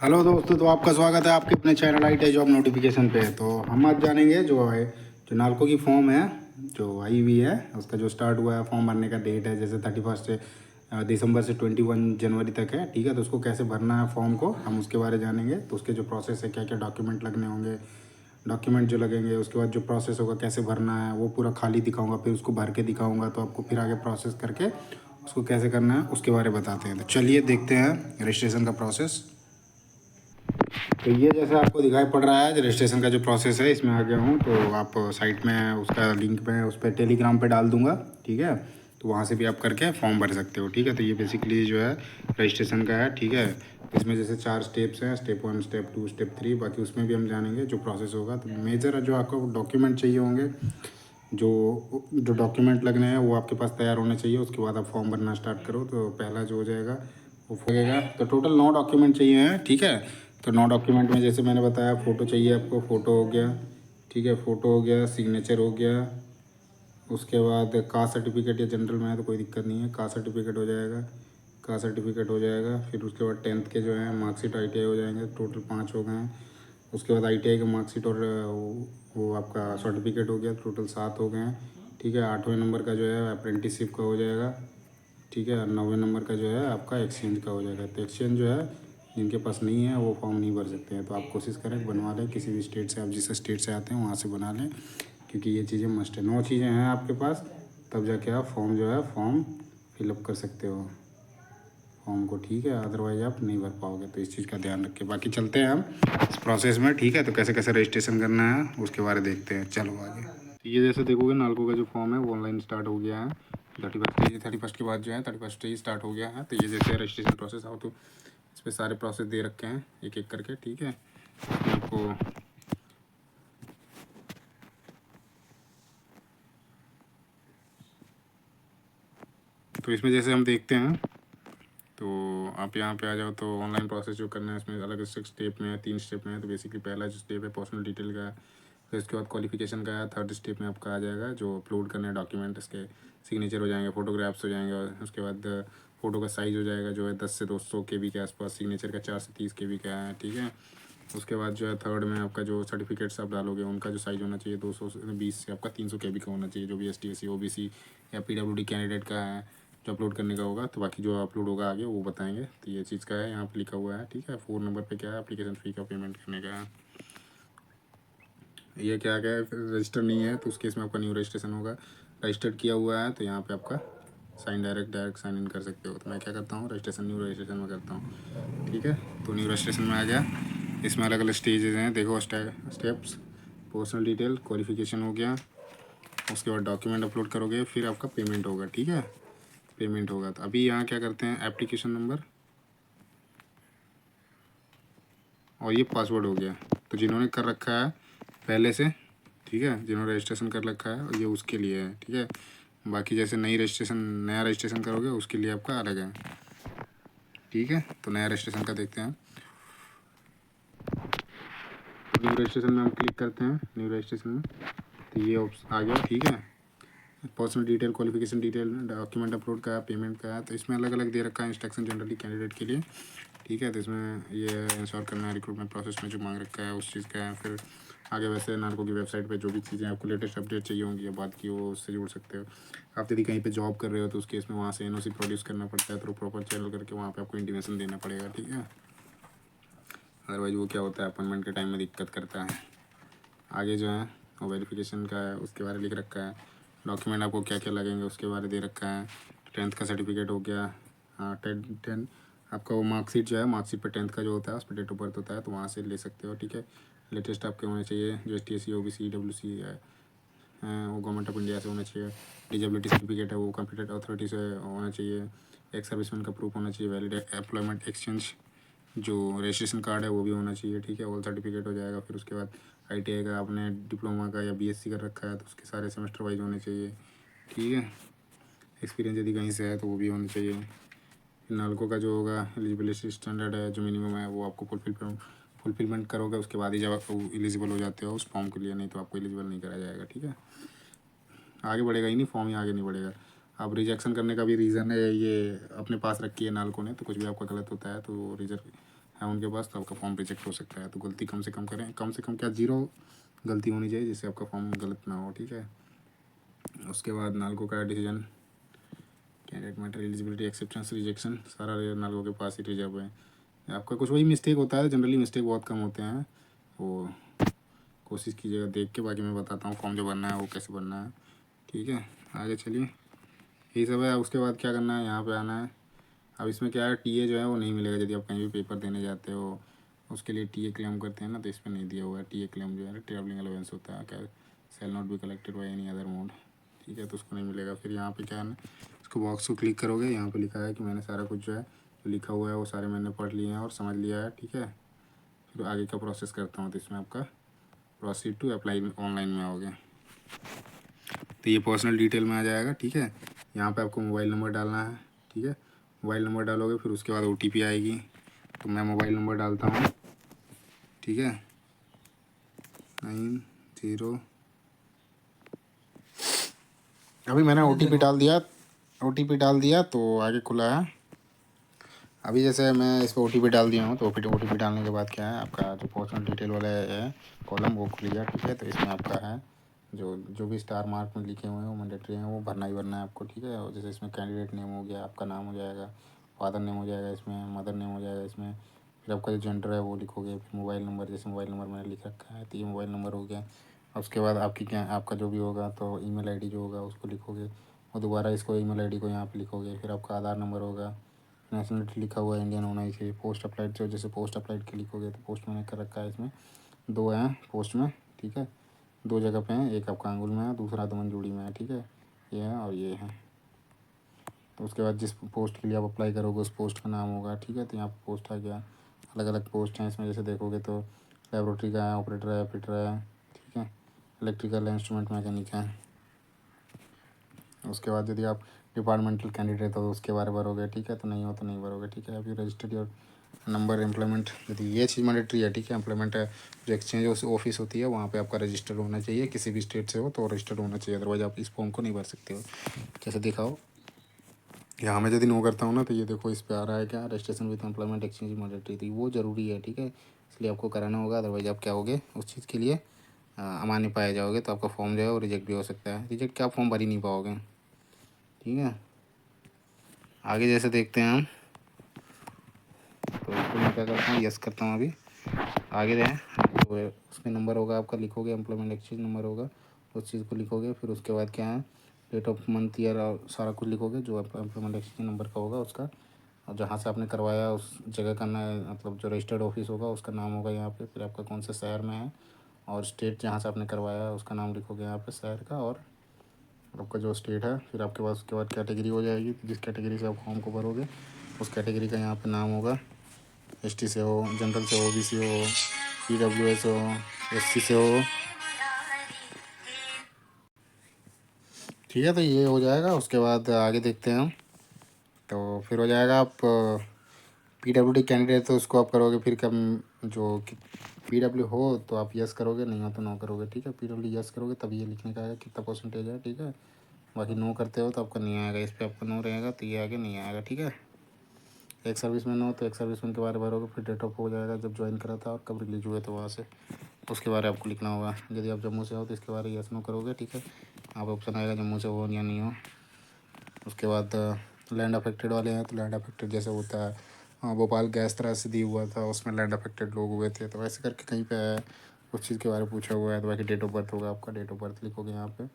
Hello दोस्तों, तो आपका स्वागत है आपके अपने channel I T job notification पे। तो हम आज जानेंगे जो नालको की फॉर्म है जो आई हुई है, उसका जो स्टार्ट हुआ है फॉर्म भरने का डेट है, जैसे 31 दिसंबर से 21 जनवरी तक है। ठीक है, तो उसको कैसे भरना है फॉर्म को, हम उसके बारे में जानेंगे। तो उसके जो प्रोसेस है, क्या क्या डॉक्यूमेंट लगने होंगे, डॉक्यूमेंट जो लगेंगे, उसके बाद जो प्रोसेस होगा कैसे भरना है वो पूरा खाली दिखाऊंगा, फिर उसको भर के दिखाऊंगा, तो आपको फिर आगे प्रोसेस करके उसको कैसे करना है उसके बारे में बताते हैं। तो चलिए देखते हैं रजिस्ट्रेशन का प्रोसेस। तो ये जैसे आपको दिखाई पड़ रहा है रजिस्ट्रेशन का जो प्रोसेस है, इसमें आ गया हूँ। तो आप साइट में उसका लिंक मैं उस पर टेलीग्राम पे डाल दूँगा। ठीक है, तो वहाँ से भी आप करके फॉर्म भर सकते हो। ठीक है, तो ये बेसिकली जो है रजिस्ट्रेशन का है। ठीक है, इसमें जैसे 4 स्टेप्स हैं, स्टेप 1, स्टेप 2, स्टेप 3। बाकी उसमें भी हम जानेंगे जो प्रोसेस होगा। तो मेजर जो आपको डॉक्यूमेंट चाहिए होंगे, जो जो डॉक्यूमेंट लगने हैं वो आपके पास तैयार होने चाहिए। उसके बाद आप फॉर्म भरना स्टार्ट करो। तो पहला जो हो जाएगा वो लगेगा। तो टोटल 9 डॉक्यूमेंट चाहिए हैं। ठीक है, तो 9 डॉक्यूमेंट में जैसे मैंने बताया, फ़ोटो चाहिए आपको, फ़ोटो हो गया। ठीक है, फ़ोटो हो गया, सिग्नेचर हो गया। उसके बाद कास्ट सर्टिफिकेट, या जनरल में है तो कोई दिक्कत नहीं है, कास्ट सर्टिफिकेट हो जाएगा, कास्ट सर्टिफिकेट हो जाएगा। फिर उसके बाद 10th के जो है मार्कशीट ITI हो जाएंगे, टोटल 5 हो गए हैं। उसके बाद ITI का मार्कशीट और वो आपका सर्टिफिकेट हो गया, टोटल 7 हो गए हैं। ठीक है, 8वें नंबर का जो है अप्रेंटिसशिप का हो जाएगा। ठीक है, 9वें नंबर का जो है आपका एक्सचेंज का हो जाएगा। तो एक्सचेंज जो है जिनके पास नहीं है वो फॉर्म नहीं भर सकते हैं। तो आप कोशिश करें बनवा लें, किसी भी स्टेट से, आप जिस स्टेट से आते हैं वहाँ से बना लें, क्योंकि ये चीज़ें मस्ट है। 9 चीज़ें हैं आपके पास, तब जाके आप फॉर्म जो है फॉर्म फिलअप कर सकते हो फॉर्म को। ठीक है, अदरवाइज आप नहीं भर पाओगे। तो इस चीज़ का ध्यान रखें। बाकी चलते हैं हम इस प्रोसेस में। ठीक है, तो कैसे कैसे रजिस्ट्रेशन करना है उसके बारे में देखते हैं। चलो आगे। तो ये जैसे देखोगे नालको का जो फॉर्म है वो ऑनलाइन स्टार्ट हो गया है। 31 के बाद जो है 31 ही स्टार्ट हो गया है। तो ये जैसे रजिस्ट्रेशन प्रोसेस हो, तो इस पर सारे प्रोसेस दे रखे हैं एक एक करके। ठीक है, आपको तो इसमें जैसे हम देखते हैं, तो आप यहाँ पे आ जाओ। तो ऑनलाइन प्रोसेस जो करना है इसमें अलग अलग स्टेप में है, 3 स्टेप में है। तो बेसिकली पहला जो स्टेप है पर्सनल डिटेल का है, फिर उसके बाद क्वालिफिकेशन का है। 3rd स्टेप में आपका आ जाएगा जो अपलोड करने हैं डॉक्यूमेंट, इसके सिग्नेचर हो जाएंगे, फोटोग्राफ्स हो जाएंगे, और उसके बाद फ़ोटो का साइज़ हो जाएगा जो है 10 से 200 KB के आसपास, सिग्नेचर का 4 से 30 KB का है। ठीक है, उसके बाद जो है 3rd में आपका जो सर्टिफिकेट्स आप डालोगे उनका जो साइज़ होना चाहिए 220 से आपका 300 KB का होना चाहिए, जो भी ST SC OBC या PWD कैंडिडेट का है जो अपलोड करने का होगा। तो बाकी जो अपलोड होगा आगे वो बताएंगे। तो ये चीज़ का है, यहाँ पर लिखा हुआ है। ठीक है, 4 नंबर पे क्या है, एप्लीकेशन फ़ी का पेमेंट करने का है। ये क्या क्या है, रजिस्टर नहीं है तो उस केस में आपका न्यू रजिस्ट्रेशन होगा। रजिस्टर्ड किया हुआ है तो यहाँ पे आपका साइन डायरेक्ट साइन इन कर सकते हो। तो मैं क्या करता हूँ, रजिस्ट्रेशन न्यू रजिस्ट्रेशन में करता हूँ। ठीक है, तो न्यू रजिस्ट्रेशन में आ गया। इसमें अलग अलग स्टेजेस हैं, देखो स्टेप्स। पर्सनल डिटेल, क्वालिफिकेशन हो गया। उसके बाद डॉक्यूमेंट अपलोड करोगे, फिर आपका पेमेंट होगा। ठीक है, पेमेंट होगा। तो अभी यहाँ क्या करते हैं, एप्लीकेशन नंबर और ये पासवर्ड हो गया। तो जिन्होंने कर रखा है पहले से, ठीक है, जिन्होंने रजिस्ट्रेशन कर रखा है, और ये उसके लिए है। ठीक है, बाकी जैसे नया रजिस्ट्रेशन करोगे उसके लिए आपका अलग है। ठीक है, तो नया रजिस्ट्रेशन का देखते हैं। न्यू रजिस्ट्रेशन में हम क्लिक करते हैं, न्यू रजिस्ट्रेशन में। तो ये ऑप्शन आ गया। ठीक है, personal detail, qualification detail, document upload का, पेमेंट का है। तो इसमें अलग अलग दे रखा है इंस्ट्रक्शन जनरली कैंडिडेट के लिए। ठीक है, तो इसमें ये इंश्योर करना है रिक्रूटमेंट प्रोसेस में जो मांग रखा है उस चीज़ का है। फिर आगे वैसे नालको की वेबसाइट पे जो भी चीज़ें आपको लेटेस्ट अपडेट चाहिए होंगी या बात की वो उससे जुड़ सकते हो। आप यदि कहीं पे जॉब कर रहे हो तो उस केस में वहाँ से NOC प्रोड्यूस करना पड़ता है, थ्रू प्रॉपर चैनल करके वहाँ पे आपको इंटीमेशन देना पड़ेगा। ठीक है, अदरवाइज वो क्या होता है, अपॉइंटमेंट के टाइम में दिक्कत करता है। आगे जो है वो वेरिफिकेशन का है, उसके बारे में लिख रखा है। डॉक्यूमेंट आपको क्या क्या लगेंगे उसके बारे में दे रखा है। 10th का सर्टिफिकेट हो गया। हाँ, 10 आपका वो मार्कशीट जो है, मार्कशीट पर 10th का जो होता है उस पर डेट ऑफ बर्थ होता है, तो वहाँ से ले सकते हो। ठीक है, लेटेस्ट आपके होने चाहिए जो ST SC OBC EWC है, वो गवर्नमेंट ऑफ इंडिया से होना चाहिए। डिजेबिलिटी सर्टिफिकेट है वो कंप्यूटर अथॉरिटी से होना चाहिए। एक सर्विसमैन का प्रूफ होना चाहिए। वैलिड एम्प्लॉयमेंट एक्सचेंज जो रजिस्ट्रेशन कार्ड है वो भी होना चाहिए। ठीक है, ऑल सर्टिफिकेट हो जाएगा। फिर उसके बाद ITI का, आपने डिप्लोमा का या BSc कर रखा है तो उसके सारे सेमेस्टर वाइज होने चाहिए। ठीक है, एक्सपीरियंस यदि कहीं से है तो वो भी होना चाहिए। नालको का जो होगा एलिजिबिलिटी स्टैंडर्ड है जो मिनिमम है वो आपको फुलफिलमेंट करोगे उसके बाद ही जब आप एलिजिबल हो जाते हो उस फॉर्म के लिए, नहीं तो आपको एलिजिबल नहीं करा जाएगा। ठीक है, आगे बढ़ेगा ही नहीं, फॉर्म ही आगे नहीं बढ़ेगा। अब रिजेक्शन करने का भी रीज़न है ये अपने पास रखी है नालको ने, तो कुछ भी आपका गलत होता है तो है उनके पास, तो आपका फॉर्म रिजेक्ट हो सकता है। तो गलती कम से कम करें, कम से कम क्या 0 गलती होनी चाहिए जिससे आपका फॉर्म गलत ना हो, ठीक है। उसके बाद नालको का decision, candidate matter, eligibility, acceptance, rejection, सारा नालको के पास ही रिजर्व है। आपका कुछ वही मिस्टेक होता है, जनरली मिस्टेक बहुत कम होते हैं, वो कोशिश कीजिएगा देख के। बाकी मैं बताता हूँ फॉर्म जो भरना है वो कैसे भरना है, ठीक है। आगे चलिए, यही सब है। उसके बाद क्या करना है, यहाँ पे आना है। अब इसमें क्या है, टीए जो है वो नहीं मिलेगा यदि आप कहीं भी पेपर देने जाते हो, उसके लिए टीए क्लेम करते हैं ना, तो इसमें नहीं दिया हुआ है। टीए क्लेम जो है ट्रैवलिंग अलाउंस होता है, क्या shall not be collected by any other mode, ठीक है, तो उसको नहीं मिलेगा। फिर यहाँ पे क्या है ना, उसको बॉक्स को क्लिक करोगे, यहाँ पे लिखा है कि मैंने सारा कुछ जो है जो लिखा हुआ है वो सारे मैंने पढ़ लिए हैं और समझ लिया है, ठीक है। फिर आगे का प्रोसेस करता हूँ, तो इसमें आपका प्रोसीड टू अप्लाई ऑनलाइन में आओगे, तो ये पर्सनल डिटेल में आ जाएगा, ठीक है। यहाँ पे आपको मोबाइल नंबर डालना है, ठीक है। मोबाइल नंबर डालोगे, फिर उसके बाद OTP आएगी, तो मैं मोबाइल नंबर डालता हूँ, ठीक है, 90। अभी मैंने OTP डाल दिया तो आगे खुला है। अभी जैसे मैं इस पर OTP डाल दिया हूँ, तो OTP डालने के बाद क्या है, आपका जो पर्सनल डिटेल वाला है कॉलम वो खुल गया, ठीक है। तो इसमें आपका है जो भी स्टार मार्क में लिखे हुए हैं वो मैंडेटरी हैं, वो भरना ही भरना है आपको, ठीक है। और जैसे इसमें कैंडिडेट नेम हो गया, आपका नाम हो जाएगा, फादर नेम हो जाएगा इसमें, मदर नेम हो जाएगा इसमें, फिर आपका जो जेंडर है वो लिखोगे, फिर मोबाइल नंबर, जैसे मोबाइल नंबर मैंने लिख रखा है तो ये मोबाइल नंबर हो गया। उसके बाद आपका जो भी होगा तो ईमेल आईडी जो होगा उसको लिखोगे, और दोबारा इसको ईमेल आईडी को यहाँ पे लिखोगे। फिर आपका आधार नंबर होगा, नेशनलिटी लिखा हुआ है इंडियन होना ही चाहिए। पोस्ट अप्लाइड जो, जैसे पोस्ट अप्लाइड के लिखोगे तो पोस्ट मैंने कर रखा है, इसमें 2 हैं पोस्ट में, ठीक है, 2 जगह पे हैं, एक आपका अंगुल में है, दूसरा दमनजोड़ी में है, ठीक है, ये है और ये है। तो उसके बाद जिस पोस्ट के लिए आप अप्लाई करोगे उस पोस्ट का नाम होगा, ठीक है। तो यहाँ पर पोस्ट आ गया, अलग अलग पोस्ट हैं इसमें, जैसे देखोगे तो लेबोरेटरी का है, ऑपरेटर है, फिटर है, ठीक है, इलेक्ट्रिकल इंस्ट्रूमेंट मैकेनिक है। उसके बाद यदि आप डिपार्टमेंटल कैंडिडेट हो तो उसके बारे में भरोगे, ठीक है, तो नहीं हो तो नहीं भरोगे, ठीक है। अभी रजिस्टर्ड योर नंबर, एम्प्लॉयमेंट, यदि ये चीज़ मैंडेटरी है, ठीक है। एम्प्लॉयमेंट जो एक्सचेंज ऑफिस होती है वहाँ पे आपका रजिस्टर्ड होना चाहिए, किसी भी स्टेट से हो तो रजिस्टर्ड होना चाहिए, अदरवाइज आप इस फॉर्म को नहीं भर सकते हो। जैसे दिखाओ, यहाँ मैं यदि नो करता हूँ ना, तो ये देखो इस पर आ रहा है क्या, registration with employment exchange mandatory, तो वो ज़रूरी है, ठीक है, इसलिए आपको कराना होगा, अदरवाइज आप क्या होगे उस चीज़ के लिए अमान्य पाए जाओगे, तो आपका फॉर्म जो है वो रिजेक्ट भी हो सकता है। रिजेक्ट क्या, फॉर्म भर ही नहीं पाओगे, ठीक है। आगे जैसे देखते हैं हम, तो इसको मैं क्या करता हूँ, यस करता हूँ अभी। आगे रहें, तो उसमें नंबर होगा आपका, लिखोगे एम्प्लॉयमेंट एक्सचेंज नंबर होगा, उस चीज़ को लिखोगे। फिर उसके बाद क्या है, डेट ऑफ मंथ ईयर और सारा कुछ लिखोगे जो एम्प्लॉयमेंट एक्सचेंज नंबर का होगा उसका, और जहाँ से आपने करवाया उस जगह का नाम, मतलब जो रजिस्टर्ड ऑफिस होगा उसका नाम होगा यहाँ पे। फिर आपका कौन से शहर में है और स्टेट जहाँ से आपने करवाया उसका नाम लिखोगे यहाँ पे, शहर का और आपका जो स्टेट है। फिर आपके पास उसके बाद कैटेगरी हो जाएगी, जिस कैटेगरी से आप फॉर्म को भरोगे उस कैटेगरी का यहाँ पे नाम होगा, ST से हो, जनरल से हो, BC हो, PWS हो, SC से हो, ठीक है। तो ये हो जाएगा। उसके बाद आगे देखते हैं हम, तो फिर हो जाएगा आप PWD कैंडिडेट, तो उसको आप करोगे फिर कब, जो PW हो तो आप यस करोगे, नहीं हो तो नो करोगे, ठीक है। PW यस करोगे तब ये लिखने का आएगा कितना परसेंटेज है, ठीक है। बाकी नो करते हो तो आपका नहीं आएगा, इस पर आपका नो रहेगा तो ये आगे नहीं आएगा, ठीक है। एक सर्विसमैन हो तो एक सर्विसमैन के बारे में भरोगे, फिर डेट ऑफ हो जाएगा जब ज्वाइन करा था और कब रिलीज हुए थे वहाँ से, उसके बारे में आपको लिखना होगा। यदि आप जम्मू से हो तो इसके बारे में यस नो करोगे, ठीक है। यहाँ पर ऑप्शन आएगा जम्मू से हो या नहीं हो। उसके बाद लैंड अफेक्टेड वाले हैं, तो लैंड अफेक्टेड जैसे होता है, भोपाल गैस तरह से दी हुआ था उसमें लैंड अफेक्टेड लोग हुए थे, तो वैसे करके कहीं पे है उस चीज़ के बारे में पूछा हुआ है। तो बाकी डेट ऑफ बर्थ होगा आपका, डेट ऑफ बर्थ लिखोगे यहाँ पे,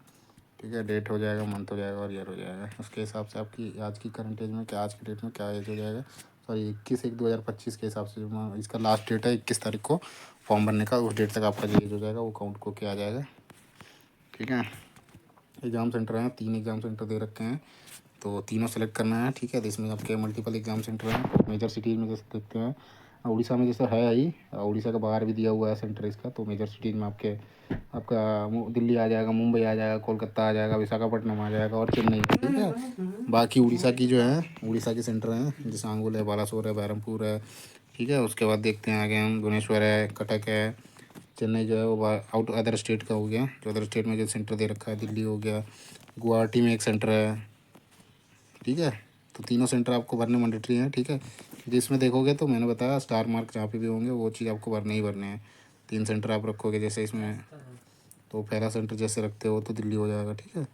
ठीक है। डेट हो जाएगा, मंथ हो जाएगा और ईयर हो जाएगा। उसके हिसाब से आपकी आज की करंट एज में क्या, आज की डेट में क्या एज हो जाएगा, सॉरी 21/1/2025 के हिसाब से इसका लास्ट डेट है 21 तारीख को फॉर्म भरने का, उस डेट तक आपका जो एज हो जाएगा वो काउंट को किया जाएगा, ठीक है। एग्ज़ाम सेंटर हैं, 3 एग्ज़ाम सेंटर दे रखे हैं, तो तीनों सेलेक्ट करना है, ठीक है। तो इसमें आपके मल्टीपल एग्जाम सेंटर हैं मेजर सिटीज़ में, जैसे देखते हैं उड़ीसा में जैसे है ही, उड़ीसा के बाहर भी दिया हुआ है सेंटर इसका। तो मेजर सिटीज़ में आपका दिल्ली आ जाएगा, मुंबई आ जाएगा, कोलकाता आ जाएगा, विशाखापट्टनम आ जाएगा और चेन्नई, ठीक है। बाकी उड़ीसा की जो है, उड़ीसा के सेंटर हैं जैसे आंगुल है, बालासोर है, बहरमपुर है, ठीक है। उसके बाद देखते हैं आगे हम, भुवनेश्वर है, कटक है। चेन्नई जो है वो आउट अदर स्टेट का हो गया, जो अदर स्टेट में जो सेंटर दे रखा है, दिल्ली हो गया, गुवाहाटी में एक सेंटर है, ठीक है। तो तीनों सेंटर आपको भरने मैंडेटरी हैं, ठीक है, क्योंकि इसमें देखोगे तो मैंने बताया स्टार मार्क जहाँ पे भी होंगे वो चीज़ आपको भरने ही भरने हैं। 3 सेंटर आप रखोगे जैसे इसमें, तो पहला सेंटर जैसे रखते हो तो दिल्ली हो जाएगा, ठीक है।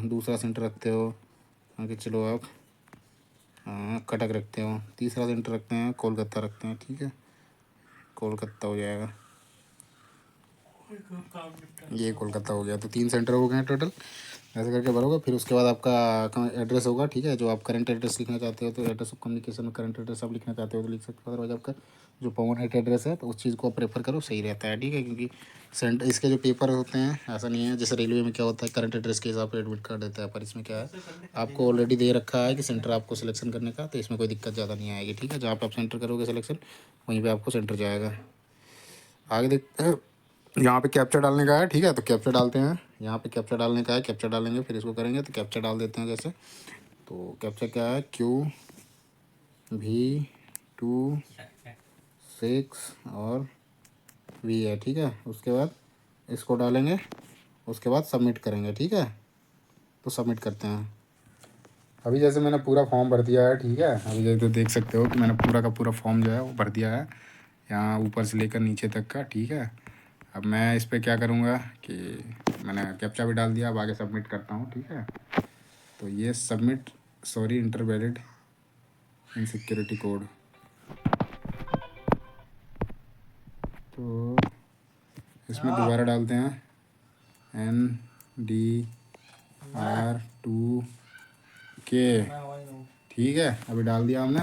दूसरा सेंटर रखते हो मान के चलो आप कटक रखते हो, तीसरा सेंटर रखते हैं कोलकाता रखते हैं, ठीक है, कोलकाता हो जाएगा, ये कोलकाता हो गया। तो 3 सेंटर हो गए टोटल। ऐसे करके भरोगे, फिर उसके बाद आपका एड्रेस होगा, ठीक है, जो आप करंट एड्रेस लिखना चाहते हो तो एड्रेस ऑफ कम्युनिकेशन में करंट एड्रेस आप लिखना चाहते हो तो लिख सकते हो। अदरवाइज आपका जो परमानेंट एड्रेस है तो उस चीज़ को आप प्रेफर करो, सही रहता है, ठीक है। क्योंकि इसके जो पेपर होते हैं ऐसा नहीं है जैसे रेलवे में क्या होता है करंट एड्रेस के हिसाब से एडमिट कार्ड देता है, पर इसमें क्या है आपको ऑलरेडी दे रखा है कि सेंटर आपको सिलेक्शन करने का, तो इसमें कोई दिक्कत ज़्यादा नहीं आएगी, ठीक है। जहाँ पर आप सेंटर करोगे सिलेक्शन वहीं पर आपको सेंटर जाएगा। आगे देखते हैं, यहाँ पे कैप्चा डालने का है, ठीक है, तो कैप्चा डालते हैं। यहाँ पे कैप्चा डालने का है, कैप्चा डालेंगे, फिर इसको करेंगे तो कैप्चा डाल देते हैं जैसे। तो कैप्चा क्या है, QV26 और V है, ठीक है। उसके बाद इसको डालेंगे, उसके बाद सबमिट करेंगे, ठीक है। तो सबमिट करते हैं। अभी जैसे मैंने पूरा फॉर्म भर दिया है, ठीक है। अभी जैसे देख सकते हो कि मैंने पूरा का पूरा फॉर्म जो है वो भर दिया है, यहाँ ऊपर से लेकर नीचे तक का, ठीक है। अब मैं इस पर क्या करूँगा कि मैंने कैप्चा भी डाल दिया, अब आगे सबमिट करता हूँ, ठीक है। तो ये submit inter valid in security code, तो इसमें दोबारा डालते हैं NDR2K, ठीक है। अभी डाल दिया हमने।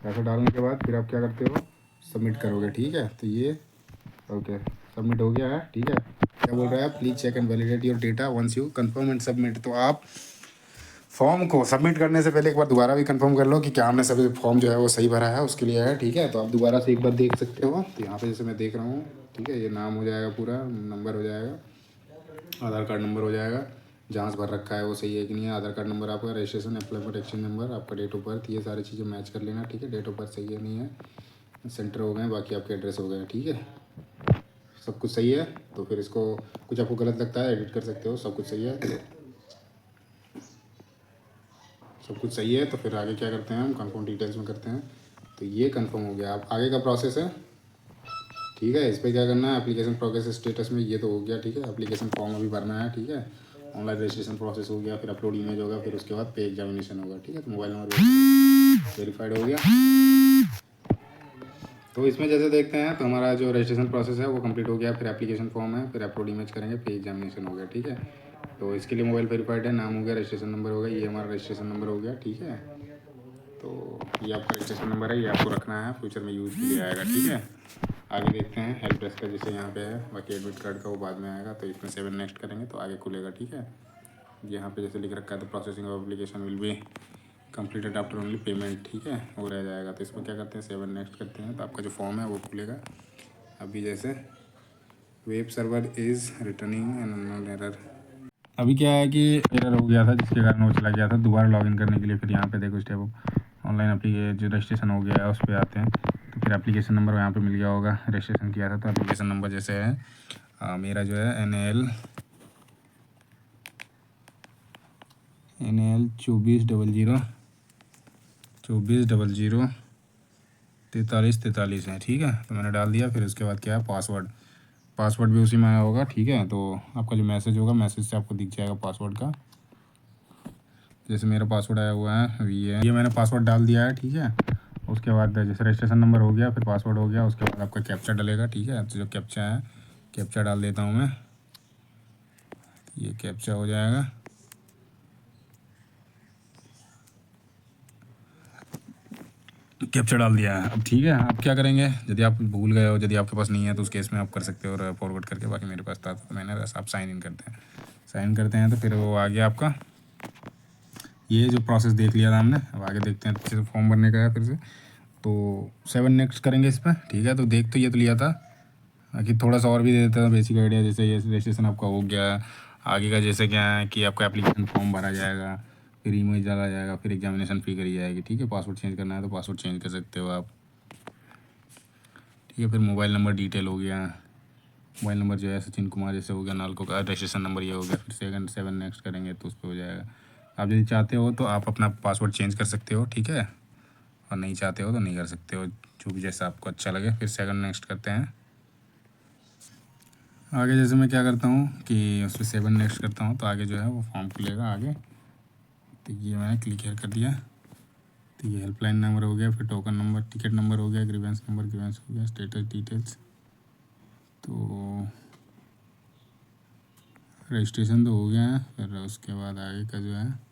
ऐसा डालने के बाद फिर आप क्या करते हो, सबमिट करोगे, ठीक है। तो ये ओके सबमिट हो गया है, ठीक है। क्या बोल रहा है, please check and validate your data once you confirm and submit. तो आप फॉर्म को सबमिट करने से पहले एक बार दोबारा भी कंफर्म कर लो कि क्या हमने सभी फॉर्म जो है वो सही भरा है, उसके लिए है, ठीक है। तो आप दोबारा से एक बार देख सकते हो। तो यहाँ पे जैसे मैं देख रहा हूँ, ठीक है, ये नाम हो जाएगा, पूरा नंबर हो जाएगा, आधार कार्ड नंबर हो जाएगा, जांच भर रखा है वो सही है कि नहीं है, आधार कार्ड नंबर आपका, रजिस्ट्रेशन एम्प्लॉयमेंट एक्सचेंज नंबर, आपका डेट ऑफ बर्थ, ये सारी चीज़ें मैच कर लेना, ठीक है। डेट ऑफ बर्थ सही है नहीं है, सेंटर हो गए, बाकी आपके एड्रेस हो गए, ठीक है। सब कुछ सही है। तो फिर इसको कुछ आपको गलत लगता है एडिट कर सकते हो, सब कुछ सही है, सब कुछ सही है। तो फिर आगे क्या करते हैं, हम कंफर्म डिटेल्स में करते हैं। तो ये कंफर्म हो गया। अब आगे का प्रोसेस है, ठीक है। इस पर क्या करना है, एप्लीकेशन प्रोग्रेस स्टेटस में ये तो हो गया, ठीक है। एप्लीकेशन फॉर्म अभी भरना है, ठीक है। ऑनलाइन रजिस्ट्रेशन प्रोसेस हो गया, फिर अपलोड इमेज होगा, फिर उसके बाद पे एग्जामिनेशन होगा, ठीक है। तो मोबाइल नंबर वेरीफाइड हो गया। तो इसमें जैसे देखते हैं तो हमारा जो रजिस्ट्रेशन प्रोसेस है वो कंप्लीट हो गया, फिर एप्लीकेशन फॉर्म है, फिर अपलोड इमेज करेंगे, फिर एग्जामिनेशन हो गया, ठीक है। तो इसके लिए मोबाइल वेरीफाइड है, नाम हो गया, रजिस्ट्रेशन नंबर हो गया, ये हमारा रजिस्ट्रेशन नंबर हो गया, ठीक है। तो ये आपका रजिस्ट्रेशन नंबर है, ये आपको रखना है, फ्यूचर में यूज़ के लिए आएगा, ठीक है। आगे देखते हैं हेल्प डेस्क का, जैसे यहाँ पे है, बाकी एडमिट कार्ड का वो बाद में आएगा। तो इसमें 7 नेक्स्ट करेंगे तो आगे खुलेगा, ठीक है। यहाँ पे जैसे लिख रखा है तो processing of application will be completed after only payment, ठीक है, वो रह जाएगा। तो इसमें क्या करते हैं, 7 नेक्स्ट करते हैं, तो आपका जो फॉर्म है वो खुलेगा। अभी जैसे web server is returning an unknown error, अभी क्या है कि एरर हो गया था जिसके कारण वो चला गया था। दोबारा लॉगिन करने के लिए फिर यहाँ पे देखो स्टेप ऑनलाइन एप्लीकेशन जो रजिस्ट्रेशन हो गया है उस पर आते हैं। तो फिर एप्लीकेशन नंबर यहाँ पे मिल गया होगा, रजिस्ट्रेशन किया था तो एप्लीकेशन नंबर जैसे है मेरा जो है NAL 2400 4343 है, ठीक है। तो मैंने डाल दिया। फिर उसके बाद क्या है, पासवर्ड भी उसी में आया होगा, ठीक है। तो आपका जो मैसेज होगा, मैसेज से आपको दिख जाएगा पासवर्ड का। जैसे मेरा पासवर्ड आया हुआ है ये मैंने पासवर्ड डाल दिया है, ठीक है। उसके बाद जैसे रजिस्ट्रेशन नंबर हो गया, फिर पासवर्ड हो गया, उसके बाद आपका कैप्चा डलेगा, ठीक है। तो जो कैप्चा है, कैप्चा डाल देता हूँ मैं, ये कैप्चा हो जाएगा। कैप्चा डाल दिया है। अब ठीक है, आप क्या करेंगे, यदि आप भूल गए हो, यदि आपके पास नहीं है तो उस केस में आप कर सकते हो फॉरवर्ड करके। बाकी मेरे पास था तो मैंने बस, आप साइन इन करते हैं तो फिर वो आ गया आपका। ये जो प्रोसेस देख लिया था हमने। अब आगे देखते हैं, अच्छे से फॉर्म भरने का है फिर से। तो 7 नेक्स्ट करेंगे इस पर, ठीक है। तो देख तो ये तो लिया था, बाकी थोड़ा सा और भी दे देता था बेसिक आइडिया। जैसे ये रजिस्ट्रेशन आपका हो गया, आगे का जैसे क्या है कि आपका एप्लीकेशन फॉर्म भरा जाएगा, फिर ईमेल डाला जाएगा, फिर एग्जामिनेशन फ़ी करी जाएगी, ठीक है। पासवर्ड चेंज करना है तो पासवर्ड चेंज कर सकते हो आप, ठीक है। फिर मोबाइल नंबर डिटेल हो गया, मोबाइल नंबर जो है सचिन कुमार जैसे हो गया, नालको का रजिस्ट्रेशन नंबर ये हो गया। फिर 7 नेक्स्ट करेंगे तो उस पर हो जाएगा। आप यदि चाहते हो तो आप अपना पासवर्ड चेंज कर सकते हो, ठीक है। और नहीं चाहते हो तो नहीं कर सकते हो, जो भी जैसा आपको अच्छा लगे। फिर सेकंड नेक्स्ट करते हैं। आगे जैसे मैं क्या करता हूँ कि उस पर 7 नेक्स्ट करता हूँ तो आगे जो है वो फॉर्म खुलेगा आगे। तो ये मैंने क्लिक हेयर कर दिया। तो ये हेल्पलाइन नंबर हो गया, फिर टोकन नंबर, टिकट नंबर हो गया, ग्रीवेंस नंबर, ग्रीवेंस हो गया, स्टेटस डिटेल्स। तो रजिस्ट्रेशन तो हो गया है। फिर उसके बाद आगे का जो है,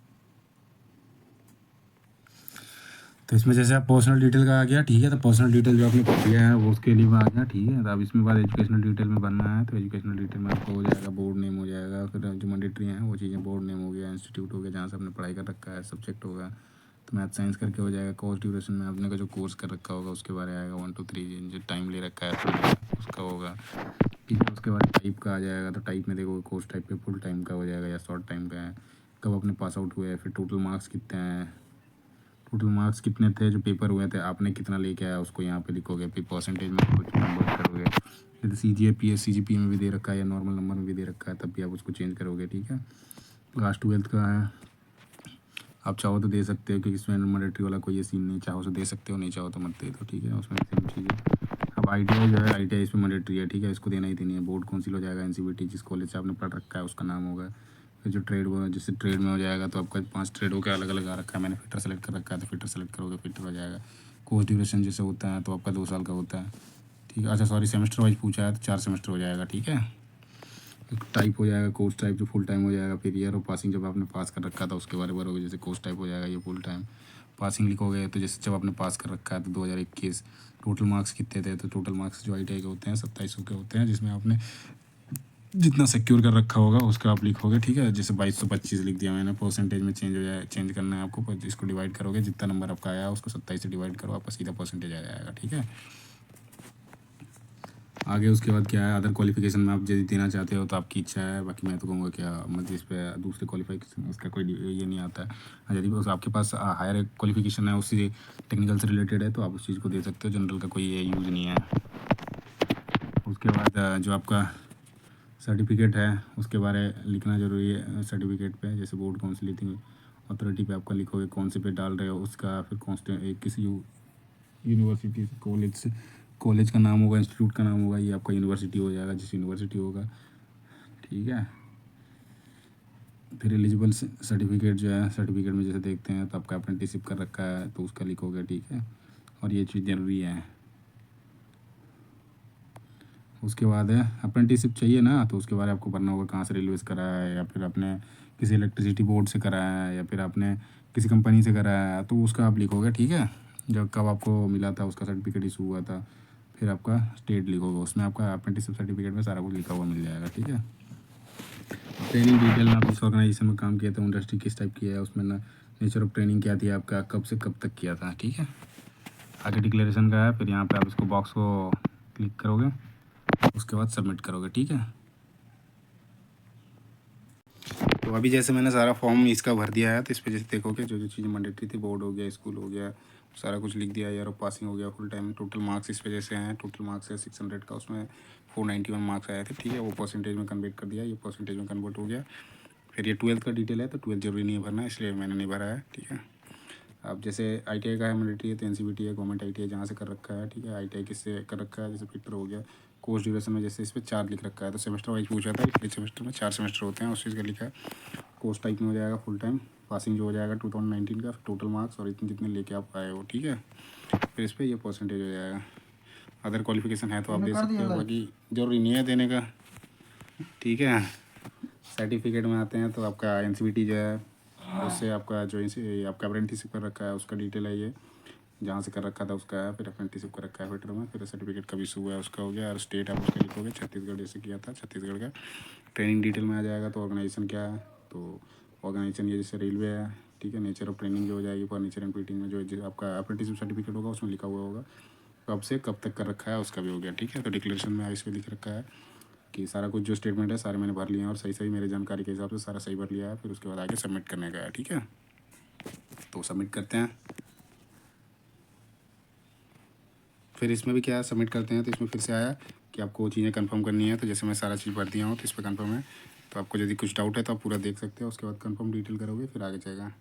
तो इसमें जैसे आप पर्सनल डिटेल का आ गया, ठीक है। तो पर्सनल डिटेल जो आपने दिया है वो उसके लिए आ गया, ठीक है। तो अब इसमें बाद एजुकेशनल डिटेल में बनना है। तो एजुकेशनल डिटेल में आपको हो जाएगा बोर्ड नेम हो जाएगा, फिर जो मैंडेटरी हैं वो चीज़ें, बोर्ड नेम हो गया, इंस्टीट्यूट हो गया जहाँ से आपने पढ़ाई कर रखा है, सब्जेक्ट होगा तो मैथ साइंस करके हो जाएगा। कोर्स ड्यूरेशन में आपने का जो कोर्स कर रखा होगा उसके बारे में आएगा, 1 2 3 जो टाइम ले रखा है उसका होगा, ठीक है। उसके बाद टाइप का आ जाएगा। तो टाइप में देखो कोर्स टाइप पे फुल टाइम का हो जाएगा या शॉर्ट टाइम का है, कब अपने पास आउट हुए, फिर टोटल मार्क्स कितने हैं, टोटल मार्क्स कितने थे जो पेपर हुए थे, आपने कितना लेके आया उसको यहाँ पे लिखोगे। फिर परसेंटेज में कुछ कन्वर्ट करोगे। यदि CGPA CGPA में भी दे रखा है या नॉर्मल नंबर में भी दे रखा है तब भी आप उसको चेंज करोगे, ठीक है। क्लास 12th का है, आप चाहो तो दे सकते हो क्योंकि इसमें मैंडेटरी वाला कोई ये सीन नहीं, चाहो तो दे सकते हो, नहीं चाहो तो मत दे दो, ठीक है। उसमें सेम चीज़ है। अब ITI जो है, ITI इसमें मैंडेटरी है, ठीक है। इसको देना ही देनी है। बोर्ड काउंसिल हो जाएगा, NCVT जिस कॉलेज से आपने पढ़ रखा है उसका नाम होगा। फिर जो ट्रेड वो जैसे ट्रेड में हो जाएगा तो आपका 5 ट्रेडों के अलग अलग आ रखा है, मैंने फिटर सेलेक्ट कर रखा है तो फिटर सेलेक्ट करोगे, फिटर हो जाएगा। कोर्स ड्यूरेशन जैसे होता है तो आपका 2 साल का होता है, ठीक है। अच्छा सॉरी, सेमेस्टर वाइज पूछा है तो 4 सेमेस्टर हो जाएगा, ठीक है। टाइप हो जाएगा कोर्स टाइप जो फुल टाइम हो जाएगा। फिर ईयर ऑफ पासिंग जब आपने पास कर रखा था उसके बारे में भरोगे, जैसे कोर्स टाइप हो जाएगा ये फुल टाइम। पासिंग लिखोगे तो जैसे जब आपने पास कर रखा है तो 2021। टोटल मार्क्स कितने थे, तो टोटल मार्क्स जो ITI के होते हैं 2700 के होते हैं, जिसमें आपने जितना सिक्योर कर रखा होगा उसका आप लिखोगे, ठीक है। जैसे 2225 लिख दिया मैंने, परसेंटेज में चेंज हो जाए, चेंज करना है आपको। पर इसको डिवाइड करोगे, जितना नंबर आपका आया उसको 27 से डिवाइड करो, आपका सीधा परसेंटेज आ जाएगा, ठीक है। आगे उसके बाद क्या है, अदर क्वालिफिकेशन में आप यदि देना चाहते हो तो आपकी इच्छा है। बाकी मैं तो कहूँगा क्या मतलब इस पर दूसरे क्वालिफिकेशन उसका कोई ये नहीं आता है। यदि उस आपके पास हायर क्वालिफिकेशन है उसी टेक्निकल से रिलेटेड है तो आप उस चीज़ को दे सकते हो, जनरल का कोई ये यूज़ नहीं है। उसके बाद जो आपका सर्टिफिकेट है उसके बारे लिखना ज़रूरी है। सर्टिफिकेट पे जैसे बोर्ड काउंसिलिंग अथॉरिटी पे आपका लिखोगे कौन से पे डाल रहे हो उसका, फिर किसी यूनिवर्सिटी से, कॉलेज का नाम होगा, इंस्टीट्यूट का नाम होगा, ये आपका यूनिवर्सिटी हो जाएगा जिस यूनिवर्सिटी होगा, ठीक है। फिर एलिजिबल सर्टिफिकेट जो है, सर्टिफिकेट में जैसे देखते हैं तो आपका अप्रेंटिसशिप कर रखा है तो उसका लिखोगे, ठीक है। और ये चीज़ ज़रूरी है। उसके बाद है अप्रेंटिसशिप चाहिए ना, तो उसके बाद आपको भरना होगा कहाँ से रेलवे से कराया है, या फिर आपने किसी इलेक्ट्रिसिटी बोर्ड से कराया है, या फिर आपने किसी कंपनी से कराया है, तो उसका आप लिखोगे, ठीक है। जब कब आपको मिला था उसका सर्टिफिकेट इशू हुआ था, फिर आपका स्टेट लिखोगे, उसमें आपका अप्रेंटिसशिप सर्टिफिकेट में सारा कुछ लिखा हुआ मिल जाएगा, ठीक है। ट्रेनिंग डिटेल में आप जिस ऑर्गेनाइजेशन में काम किया था, इंडस्ट्री किस टाइप की है, उसमें ना नेचर ऑफ ट्रेनिंग क्या थी आपका, कब से कब तक किया था, ठीक है। आगे डिक्लेरेशन का है, फिर यहाँ पे आप इसको बॉक्स को क्लिक करोगे, उसके बाद सबमिट करोगे, ठीक है। तो अभी जैसे मैंने सारा फॉर्म इसका भर दिया है तो इस पर जैसे देखोगे जो जो चीज़ें मैंडेटरी थी, बोर्ड हो गया, स्कूल हो गया, सारा कुछ लिख दिया। ईयर ऑफ पासिंग हो गया, फुल टाइम, टोटल मार्क्स इस वजह से हैं। टोटल मार्क्स है 600 का, उसमें 491 मार्क्स आए थे, ठीक है। वो परसेंटेज में कन्वर्ट कर दिया, ये परसेंटेज में कन्वर्ट हो गया। फिर ये 12th का डिटेल है तो 12th जरूरी नहीं है भरना, इसलिए मैंने नहीं भरा है, ठीक है। अब जैसे ITI का है मैंडेटरी है तो NCVT है, गवर्नमेंट ITI जहाँ से कर रखा है, ठीक है। ITI किससे कर रखा है, जैसे फिटर हो गया। कोर्स ड्यूरेशन में जैसे इस पर 4 लिख रखा है तो सेमेस्टर वाइज पूछा था, इसलिए सेमेस्टर में 4 सेमेस्टर होते हैं, उस चीज़ का लिखा है। कोर्स टाइप में हो जाएगा फुल टाइम, पासिंग जो हो जाएगा 2019 का, टोटल मार्क्स और इतने जितने लेके आप आए हो, ठीक है। फिर इस पर ये परसेंटेज हो जाएगा। अदर क्वालिफिकेशन है तो आप दे सकते हो, बाकी जरूरी नहीं है देने का, ठीक है। सर्टिफिकेट में आते हैं तो आपका NCVT जो है उससे आपका जो आपका अप्रेंटिसशिप कर रखा है उसका डिटेल है, ये जहाँ से कर रखा था उसका है। फिर अप्रेंटिसशिप कर रखा है फिटर में, फिर सर्टिफिकेट कभी इशू हुआ है उसका हो गया, और स्टेट आप उसका लिखोगे, छत्तीसगढ़ जैसे किया था छत्तीसगढ़ का। ट्रेनिंग डिटेल में आ जाएगा तो ऑर्गेनाइजेशन क्या है, तो ऑर्गेनाइजेशन ये जैसे रेलवे है, ठीक है। नेचर ऑफ ट्रेनिंग जो हो जाएगी, फर्नीचर एंड फिटिंग में जो आपका अप्रेंटिसशिप सर्टिफिकेट होगा उसमें लिखा हुआ होगा कब से कब तक कर रखा है उसका भी हो गया, ठीक है। तो डिक्लेरेशन में इस पर लिख रखा है कि सारा कुछ जो स्टेटमेंट है सारे मैंने भर लिए हैं और सही सही मेरे जानकारी के हिसाब से सारा सही भर लिया है। फिर उसके बाद आगे सबमिट करने का है, ठीक है। तो सबमिट करते हैं। फिर इसमें भी क्या सबमिट करते हैं तो इसमें फिर से आया कि आपको वो चीज़ें कंफर्म करनी है। तो जैसे मैं सारा चीज़ भर दिया हूँ तो इस पर कंफर्म है। तो आपको यदि कुछ डाउट है तो आप पूरा देख सकते हो, उसके बाद कंफर्म डिटेल करोगे फिर आगे जाएगा।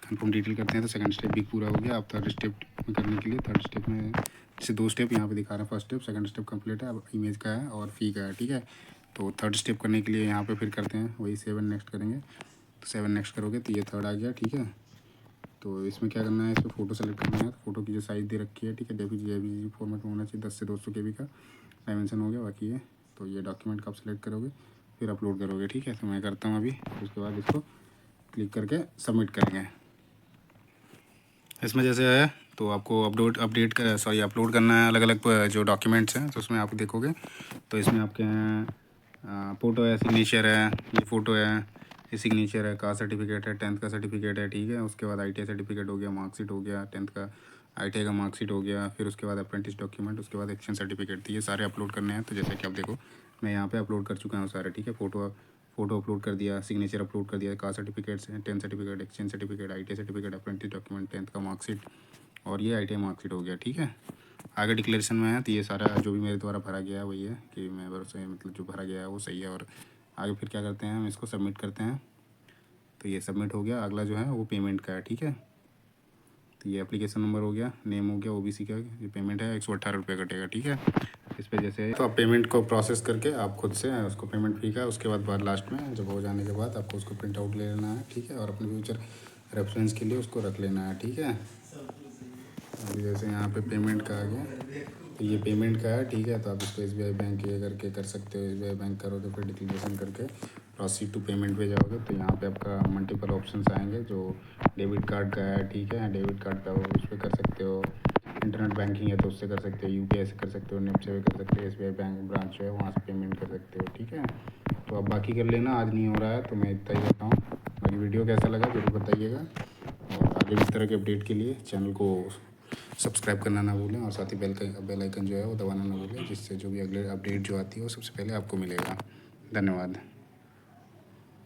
कंफर्म डिटेल करते हैं तो सेकंड स्टेप भी पूरा हो गया। अब थर्ड स्टेप में करने के लिए थर्ड स्टेप में जैसे 2 स्टेप यहाँ पे दिखा रहा है, first step second step complete है, अब इमेज का है और फ़ी का है, ठीक है। तो थर्ड स्टेप करने के लिए यहाँ पे फिर करते हैं वही 7 नेक्स्ट करेंगे, तो 7 नेक्स्ट करोगे तो ये थर्ड आ गया, ठीक है। तो इसमें क्या करना है, इसमें फ़ोटो सेलेक्ट करना है, तो फोटो की जो साइज़ दे रखी है, ठीक है, जेपीजी फॉर्मेट में होना चाहिए, 10 से 200 KB का डायमेंशन हो गया, बाकी है। तो ये डॉक्यूमेंट का आप सेलेक्ट करोगे फिर अपलोड करोगे, ठीक है। तो मैं करता हूँ अभी, उसके बाद इसको क्लिक करके सबमिट करेंगे। इसमें जैसे है तो आपको अपलोड करना है अलग अलग जो डॉक्यूमेंट्स हैं, तो उसमें आप देखोगे तो इसमें आपके हैं फ़ोटो है, सिग्नेचर है, ये फ़ोटो है, ये सिग्नेचर है, कास्ट सर्टिफिकेट है, 10th का सर्टिफिकेट है, ठीक है। उसके बाद ITI सर्टिफिकेट हो गया, मार्कशीट हो गया, 10th का ITI का मार्कशीट हो गया, फिर उसके बाद अप्रेंटिस डॉक्यूमेंट, उसके बाद एक्शन सर्टिफिकेट, तो ये सारे अपलोड करने हैं। तो जैसे कि आप देखो मैं यहाँ पे अपलोड कर चुका हूँ सारे, ठीक है। फ़ोटो अपलोड कर दिया, सिग्नेचर अपलोड कर दिया, कास्ट सर्टिफिकेट्स हैं, 10th certificate, exchange certificate, ITI certificate, apprentice document, 10th का मार्कशीट और ये ITI मार्कशीट हो गया, ठीक है। आगे डिक्लेरेशन में है तो ये सारा जो भी मेरे द्वारा भरा गया है वही है कि मैं भरोसे मतलब जो भरा गया है वो सही है। और आगे फिर क्या करते हैं, हम इसको सबमिट करते हैं। तो ये सबमिट हो गया। अगला जो है वो पेमेंट का है, ठीक है। तो ये एप्लीकेशन नंबर हो गया, नेम हो गया, OBC का ये पेमेंट है, 118 रुपये कटेगा, ठीक है। इस पर जैसे तो आप पेमेंट को प्रोसेस करके आप खुद से उसको पेमेंट फी का उसके बाद लास्ट में जब हो जाने के बाद आपको उसको प्रिंट आउट ले लेना है, ठीक है। और अपने फ्यूचर रेफरेंस के लिए उसको रख लेना है, ठीक है। अभी जैसे यहाँ पे पेमेंट का आ गया, तो ये पेमेंट का है, ठीक है। तो आप इसको SBI बैंक ये करके कर सकते हो, SBI बैंक करोगे फिर डिक्लेरेशन करके प्रोसीड टू पेमेंट पे जाओगे तो यहाँ पे आपका मल्टीपल ऑप्शंस आएंगे। जो डेबिट कार्ड का है, ठीक है, डेबिट कार्ड का उस पर कर सकते हो, इंटरनेट बैंकिंग है तो उससे कर सकते हो, UPI से कर सकते हो, नेट से भी कर सकते हो, SBI बैंक ब्रांच है वहाँ से पेमेंट कर सकते हो, ठीक है। तो आप बाकी कर लेना, आज नहीं हो रहा है तो मैं इतना ही करता हूँ। बाकी वीडियो कैसा लगा ज़रूर बताइएगा, और आगे भी इस तरह के अपडेट के लिए चैनल को सब्सक्राइब करना ना भूलें, और साथ ही बेल आइकन जो है वो दबाना ना भूलें, जिससे जो भी अगले अपडेट जो आती है वो सबसे पहले आपको मिलेगा। धन्यवाद।